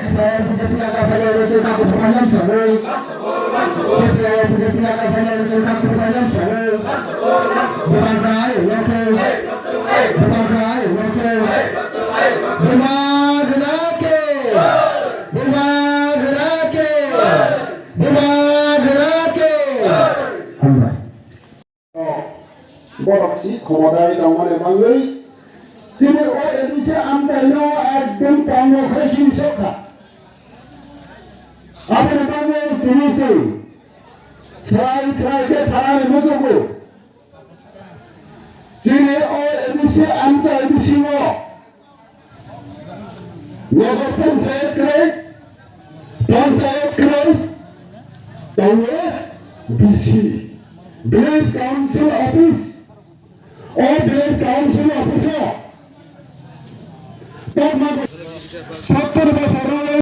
Saya punya kapan yang usul kamu perpanjang sebelum. Saya punya kapan yang usul kamu perpanjang sebelum. Bukan kaya, lokal. Bukan kaya, lokal. Rumah gerake. Rumah gerake. Rumah gerake. বরফসি ক্ষমতায় দমনে বাংলাই যিনি ও এদিছে আমতাইনো একদম কর্ম হয়ে হিংসকা আপনি বাংলাই তিনিছে ছয় ছয়কে সারানে মোসবো যিনি ও এদিছে আমতাই দিছিল নগর পঞ্চায়েত করে তবে BC village council office or village council officer.